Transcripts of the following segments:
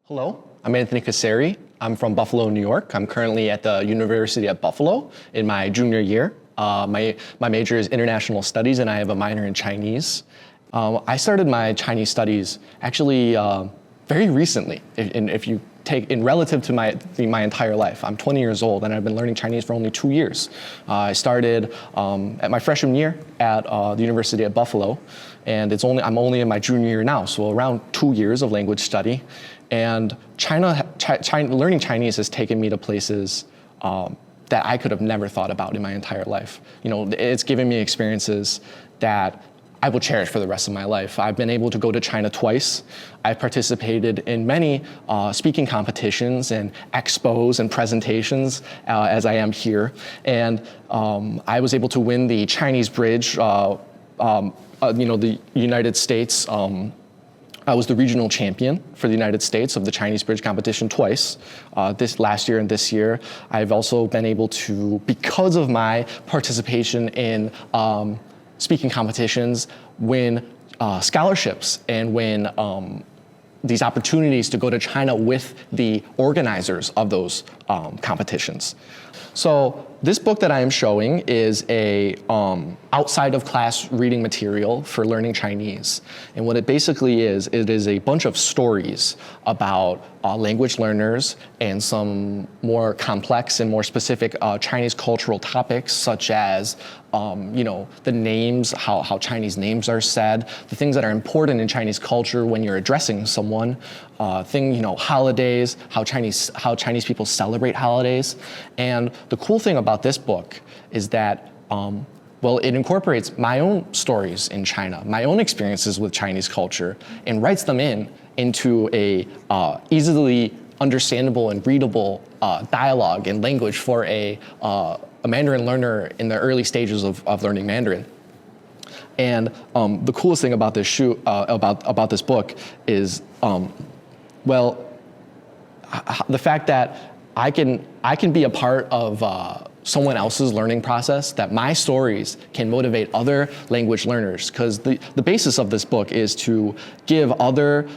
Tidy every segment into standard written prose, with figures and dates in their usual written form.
Hello, I'm Anthony Caseri. I'm from Buffalo, New York. I'm currently at the University at Buffalo in my junior year. My major is international studies and I have a minor in Chinese. I started my Chinese studies actually very recently, if you take in relative to my entire life. I'm 20 years old and I've been learning Chinese for only 2 years. I started at my freshman year at the University at Buffalo, and I'm only in my junior year now, so around 2 years of language study. And learning Chinese has taken me to places that I could have never thought about in my entire life. You know, it's given me experiences that I will cherish for the rest of my life. I've been able to go to China twice. I've participated in many speaking competitions and expos and presentations as I am here. And I was able to win the Chinese Bridge, the United States. I was the regional champion for the United States of the Chinese Bridge competition twice, this last year and this year. I've also been able to, because of my participation in speaking competitions, win scholarships and win these opportunities to go to China with the organizers of those competitions. So this book that I am showing is a outside of class reading material for learning Chinese. And what it basically is, it is a bunch of stories about language learners and some more complex and more specific Chinese cultural topics, such as the names, how Chinese names are said, the things that are important in Chinese culture when you're addressing someone, holidays, how Chinese people celebrate holidays. And the cool thing about this book is that it incorporates my own stories in China, my own experiences with Chinese culture, and writes them into a easily understandable and readable dialogue and language for a Mandarin learner in the early stages of learning Mandarin. And the coolest thing about this about this book is, the fact that I can be a part of someone else's learning process, that my stories can motivate other language learners, because the basis of this book is to give other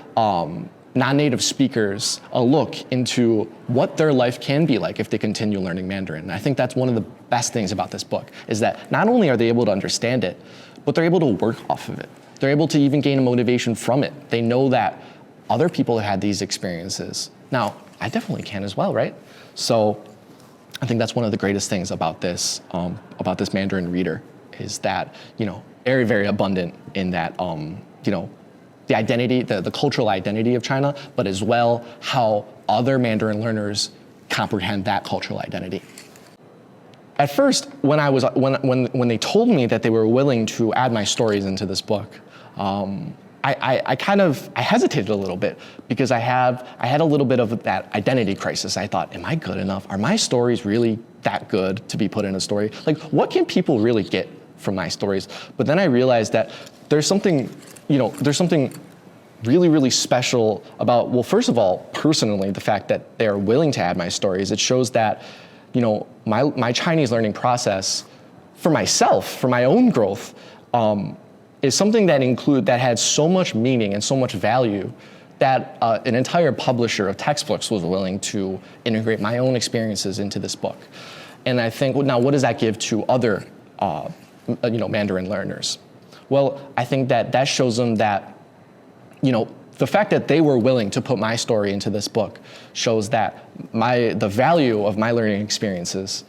non-native speakers a look into what their life can be like if they continue learning Mandarin. And I think that's one of the best things about this book, is that not only are they able to understand it, but they're able to work off of it. They're able to even gain a motivation from it. They know that other people have had these experiences. Now, I definitely can as well, right? So I think that's one of the greatest things about this Mandarin reader, is that, very, very abundant in that, the identity, the cultural identity of China, but as well how other Mandarin learners comprehend that cultural identity. At first, when they told me that they were willing to add my stories into this book, I hesitated a little bit, because I had a little bit of that identity crisis. I thought, am I good enough? Are my stories really that good to be put in a story? Like, what can people really get from my stories? But then I realized that there's something really, really special about, well, first of all, personally, the fact that they're willing to add my stories. It shows that, my Chinese learning process for myself, for my own growth, is something that had so much meaning and so much value that an entire publisher of textbooks was willing to integrate my own experiences into this book. And I think, now what does that give to other Mandarin learners? Well, I think that shows them that, the fact that they were willing to put my story into this book shows that the value of my learning experiences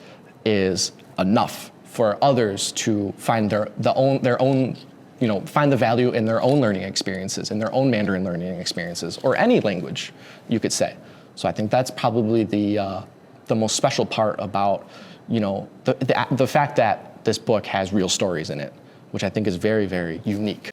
is enough for others to find find the value in their own learning experiences, in their own Mandarin learning experiences, or any language, you could say. So I think that's probably the most special part about, the fact that this book has real stories in it, which I think is very, very unique.